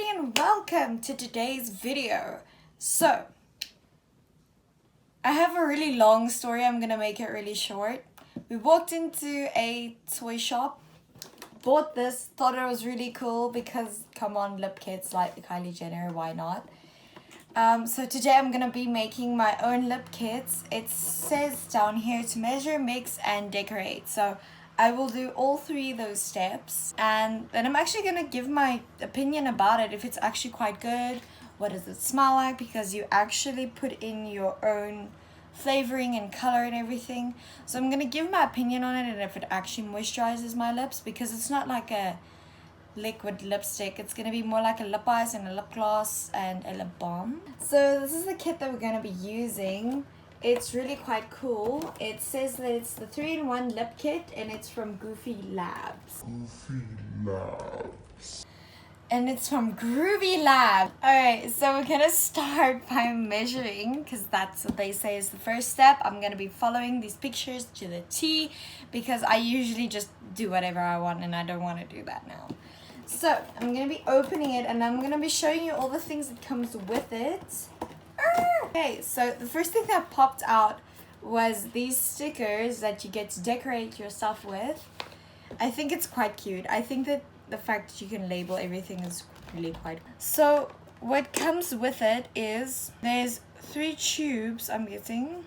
everybody and welcome to today's video. So, I have a really long story. I'm gonna make it really short. We walked into a toy shop, bought this, thought it was really cool because come on, lip kits like Kylie Jenner, why not? So today I'm gonna be making my own lip kits. It says down here to measure, mix and decorate. So I will do all three of those steps and then I'm actually gonna give my opinion about it, if it's actually quite good, what does it smell like, because you actually put in your own flavoring and color and everything. So I'm gonna give my opinion on it and if it actually moisturizes my lips, because it's not like a liquid lipstick. It's gonna be more like a lip ice and a lip gloss and a lip balm. So this is the kit that we're gonna be using. It's really quite cool. It says that it's the 3-in-1 lip kit and it's from Goofy Labs. And it's from Groovy Lab. Alright, so we're gonna start by measuring because that's what they say is the first step. I'm gonna be following these pictures to the T because I usually just do whatever I want and I don't want to do that now. So I'm gonna be opening it and I'm gonna be showing you all the things that comes with it. Okay, so the first thing that popped out was these stickers that you get to decorate yourself with. I think it's quite cute. I think that the fact that you can label everything is really quite. So what comes with it is there's 3 tubes, I'm guessing.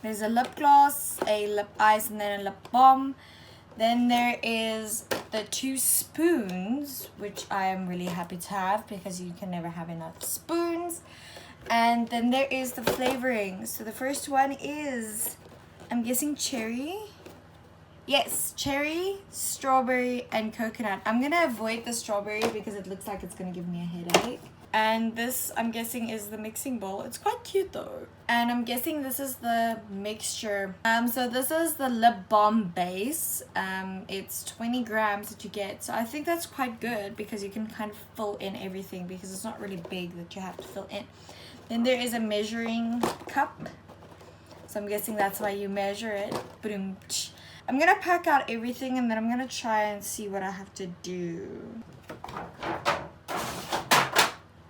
There's a lip gloss, a lip ice, and then a lip balm. Then there is the 2 spoons, which I am really happy to have because you can never have enough spoons. And then there is the flavoring. So the first one is, I'm guessing cherry. Yes, cherry, strawberry, and coconut. I'm gonna avoid the strawberry because it looks like it's gonna give me a headache. And this, I'm guessing, is the mixing bowl. It's quite cute though. And I'm guessing this is the mixture. So this is the lip balm base. It's 20 grams that you get. So I think that's quite good because you can kind of fill in everything because it's not really big that you have to fill in. Then there is a measuring cup. So I'm guessing that's why you measure it. Boom. I'm gonna pack out everything and then I'm gonna try and see what I have to do.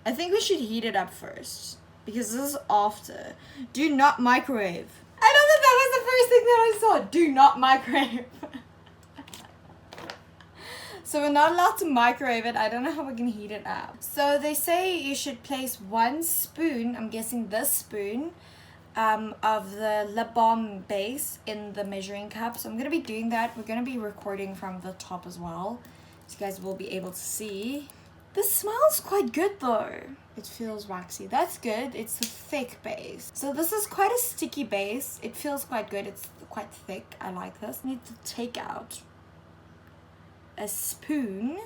I think we should heat it up first because this is after. Do not microwave. I know that was the first thing that I saw. Do not microwave. So we're not allowed to microwave it. I don't know how we can heat it up. So they say you should place 1 spoon, I'm guessing this spoon, of the lip balm base in the measuring cup. So I'm gonna be doing that. We're gonna be recording from the top as well, so you guys will be able to see. This smells quite good though. It feels waxy. That's good. It's a thick base. So this is quite a sticky base. It feels quite good. It's quite thick. I like this. I need to take out a spoon.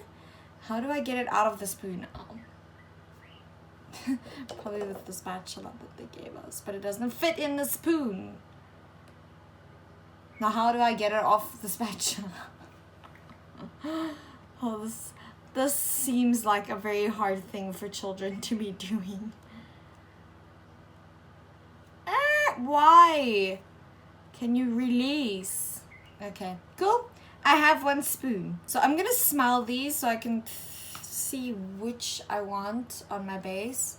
How do I get it out of the spoon now? Probably with the spatula that they gave us, but it doesn't fit in the spoon. Now how do I get it off the spatula? Oh, this seems like a very hard thing for children to be doing. Why? Can you release? Okay, cool. I have 1 spoon. So I'm gonna smell these so I can see which I want on my base.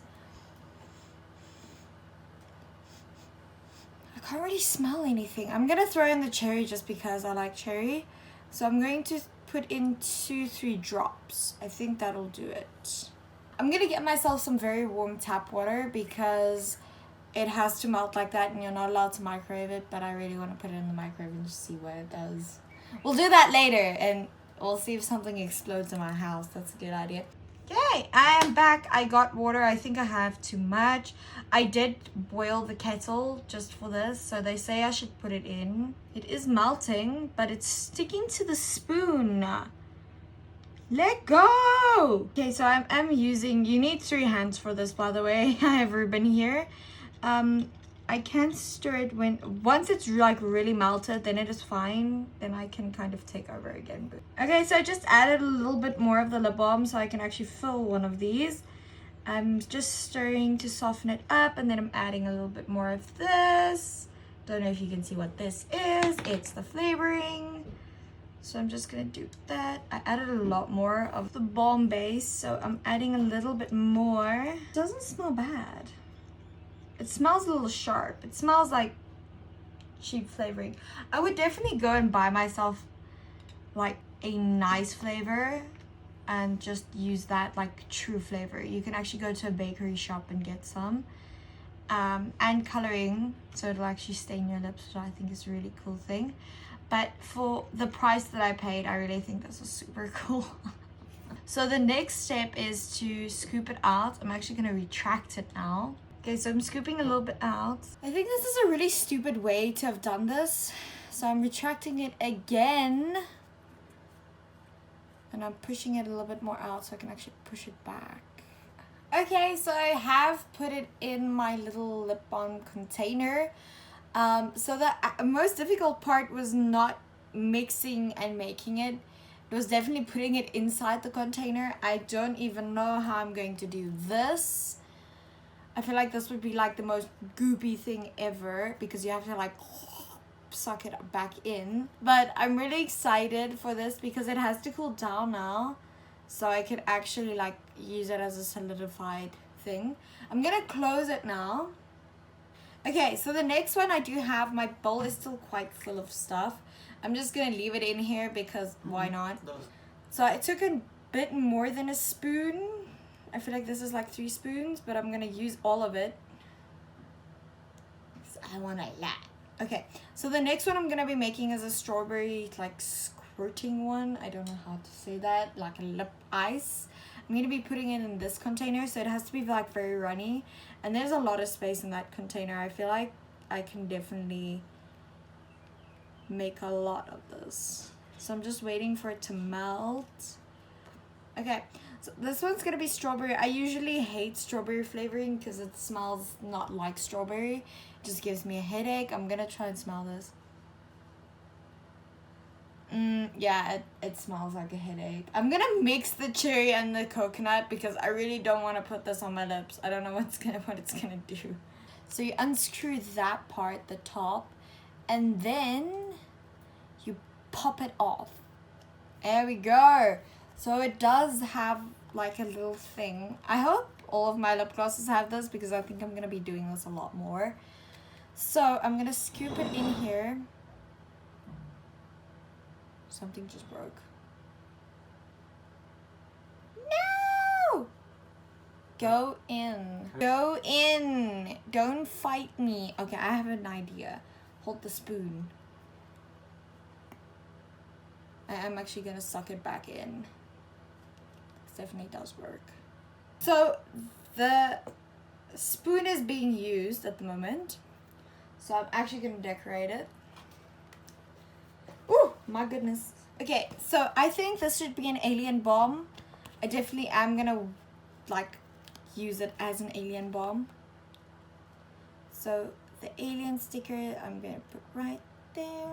I can't really smell anything. I'm gonna throw in the cherry just because I like cherry. So I'm going to put in 2-3 drops. I think that'll do it. I'm gonna get myself some very warm tap water because it has to melt like that and you're not allowed to microwave it, but I really want to put it in the microwave and just see what it does. We'll do that later and we'll see if something explodes in my house. That's a good idea. Okay, I am back. I got water. I think I have too much. I did boil the kettle just for this, so they say I should put it in. It is melting, but it's sticking to the spoon. Let go! Okay, so I'm using, you need 3 hands for this, by the way. I have Ruben here. I can stir it once it's like really melted, then it is fine. Then I can kind of take over again. Okay, so I just added a little bit more of the lip balm so I can actually fill one of these. I'm just stirring to soften it up and then I'm adding a little bit more of this. Don't know if you can see what this is. It's the flavoring. So I'm just gonna do that. I added a lot more of the balm base, so I'm adding a little bit more. It doesn't smell bad. It smells a little sharp. It smells like cheap flavoring. I would definitely go and buy myself like a nice flavor and just use that like true flavor. You can actually go to a bakery shop and get some. And coloring, so it'll actually stain your lips, which I think is a really cool thing. But for the price that I paid, I really think this was super cool. So the next step is to scoop it out. I'm actually going to retract it now. Okay, so I'm scooping a little bit out. I think this is a really stupid way to have done this. So I'm retracting it again. And I'm pushing it a little bit more out so I can actually push it back. Okay, so I have put it in my little lip balm container. So the most difficult part was not mixing and making it. It was definitely putting it inside the container. I don't even know how I'm going to do this. I feel like this would be like the most goopy thing ever because you have to like suck it back in. But I'm really excited for this because it has to cool down now. So I could actually like use it as a solidified thing. I'm gonna close it now. Okay, so the next one I do have, my bowl is still quite full of stuff. I'm just gonna leave it in here because why not? So I took a bit more than a spoon. I feel like this is like 3 spoons, but I'm gonna use all of it. I want a lot. Okay, so the next one I'm gonna be making is a strawberry like squirting one. I don't know how to say that, like a lip ice. I'm gonna be putting it in this container, so it has to be like very runny. And there's a lot of space in that container. I feel like I can definitely make a lot of this. So I'm just waiting for it to melt. Okay, so this one's gonna be strawberry. I usually hate strawberry flavoring because it smells not like strawberry. It just gives me a headache. I'm gonna try and smell this. Yeah, it smells like a headache. I'm gonna mix the cherry and the coconut because I really don't want to put this on my lips. I don't know what it's gonna do. So you unscrew that part, the top, and then you pop it off. There we go. So it does have like a little thing. I hope all of my lip glosses have this because I think I'm gonna be doing this a lot more. So I'm gonna scoop it in here. Something just broke. No! Go in. Go in. Don't fight me. Okay, I have an idea. Hold the spoon. I'm actually gonna suck it back in. It definitely does work. So the spoon is being used at the moment. So I'm actually gonna decorate it. Oh my goodness. Okay, so I think this should be an alien balm. I definitely am gonna like use it as an alien balm. So the alien sticker I'm gonna put right there.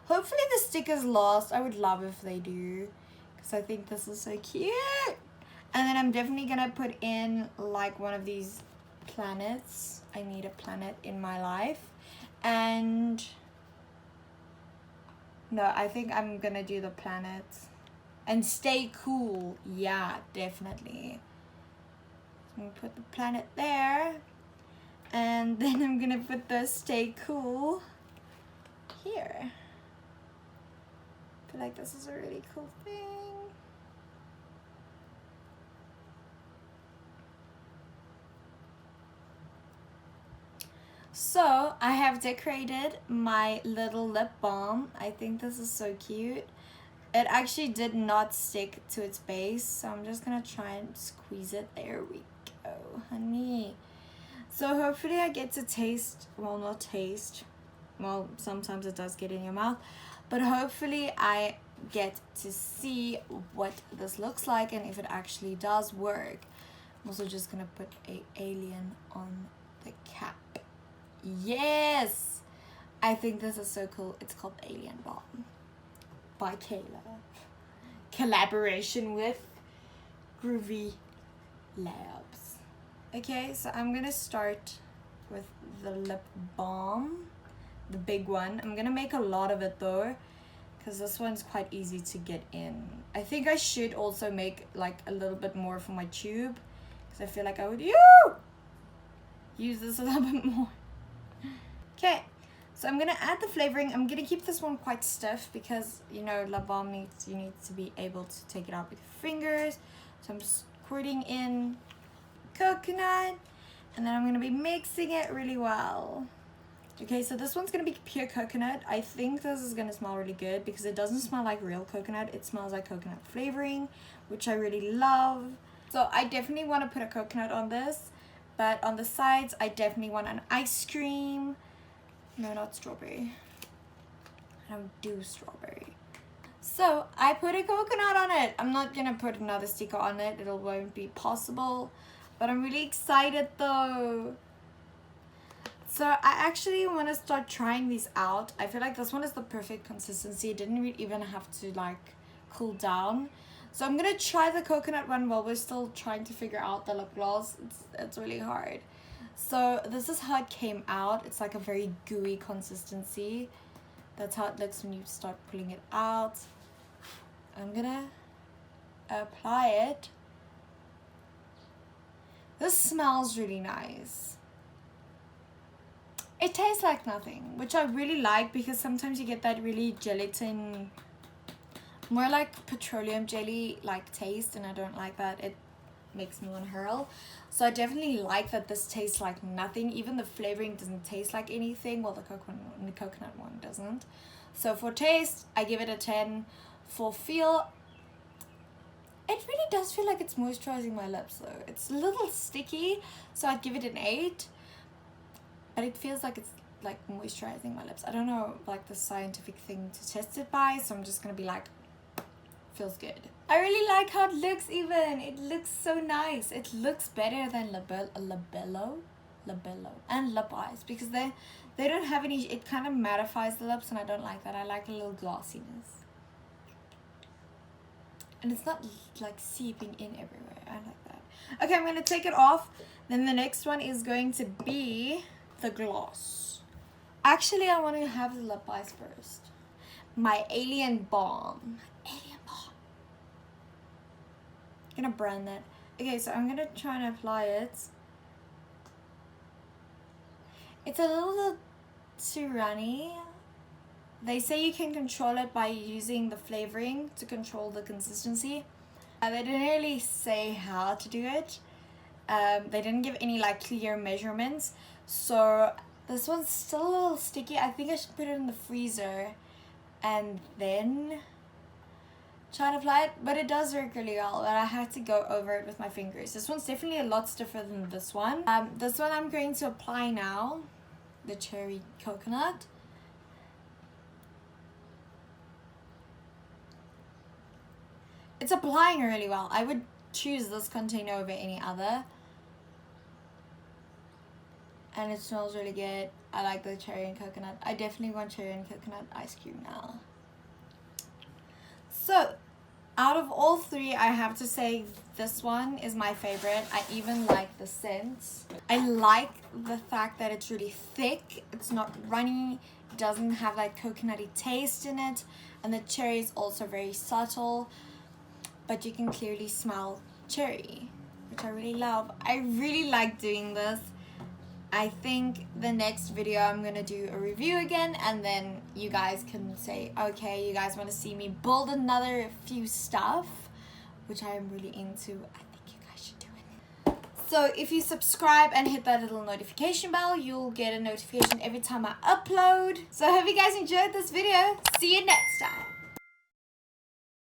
Hopefully the stickers last. I would love if they do because I think this is so cute. And then I'm definitely gonna put in like one of these planets. I need a planet in my life. And no, I think I'm gonna do the planets. And stay cool. Yeah, definitely. So I'm gonna put the planet there. And then I'm gonna put the stay cool here. I feel like this is a really cool thing. So I have decorated my little lip balm. I think this is so cute. It actually did not stick to its base, so I'm just gonna try and squeeze it. There we go, honey. So hopefully I get to taste, well, not taste, well, sometimes it does get in your mouth, but hopefully I get to see what this looks like and if it actually does work. I'm also just gonna put an alien on the cap. Yes! I think this is so cool. It's called Alien Balm by Kayla. Collaboration with Groovy Labs. Okay, so I'm gonna start with the lip balm, the big one. I'm gonna make a lot of it though, because this one's quite easy to get in. I think I should also make like a little bit more for my tube, because I feel like I would use this a little bit more. Okay, so I'm gonna add the flavoring. I'm gonna keep this one quite stiff because, you know, lip balm you need to be able to take it out with your fingers. So I'm squirting in coconut, and then I'm gonna be mixing it really well. Okay, so this one's gonna be pure coconut. I think this is gonna smell really good because it doesn't smell like real coconut. It smells like coconut flavoring, which I really love. So I definitely want to put a coconut on this, but on the sides, I definitely want an ice cream. No, not strawberry. I don't do strawberry. So I put a coconut on it. I'm not gonna put another sticker on it. It won't be possible, but I'm really excited though. So I actually want to start trying these out. I feel like this one is the perfect consistency. It didn't even have to like cool down. So I'm gonna try the coconut one while we're still trying to figure out the lip gloss. It's really hard. So this is how it came out. It's like a very gooey consistency. That's how it looks when you start pulling it out. I'm gonna apply it. This smells really nice. It tastes like nothing, which I really like because sometimes you get that really gelatin, more like petroleum jelly like taste, and I don't like that. It makes me want to hurl. So I definitely like that this tastes like nothing. Even the flavoring doesn't taste like anything. Well, the coconut one doesn't. So for taste, I give it a 10. For feel, it really does feel like it's moisturizing my lips though. It's a little sticky, so I'd give it an 8. But it feels like it's like moisturizing my lips. I don't know like the scientific thing to test it by, so I'm just gonna be like, feels good. I really like how it looks even. It looks so nice. It looks better than Labello and Lip Eyes because they don't have any, it kind of mattifies the lips and I don't like that. I like a little glossiness. And it's not like seeping in everywhere. I like that. Okay, I'm gonna take it off. Then the next one is going to be the gloss. Actually, I want to have the lip eyes first. My alien balm. Alien balm. I'm gonna brand that. Okay, so I'm gonna try and apply it. It's a little too runny. They say you can control it by using the flavoring to control the consistency. They didn't really say how to do it. They didn't give any like clear measurements. So this one's still a little sticky. I think I should put it in the freezer and then try to apply it. But it does work really well. But I had to go over it with my fingers. This one's definitely a lot stiffer than this one. This one I'm going to apply now. The cherry coconut. It's applying really well. I would choose this container over any other. And it smells really good. I like the cherry and coconut. I definitely want cherry and coconut ice cream now. So, out of all three, I have to say this one is my favorite. I even like the scent. I like the fact that it's really thick. It's not runny. It doesn't have that coconutty taste in it. And the cherry is also very subtle. But you can clearly smell cherry, which I really love. I really like doing this. I think the next video I'm gonna do a review again, and then you guys can say, okay, you guys want to see me build another few stuff, which I am really into. I think you guys should do it. So if you subscribe and hit that little notification bell, you'll get a notification every time I upload. So I hope you guys enjoyed this video. See you next time.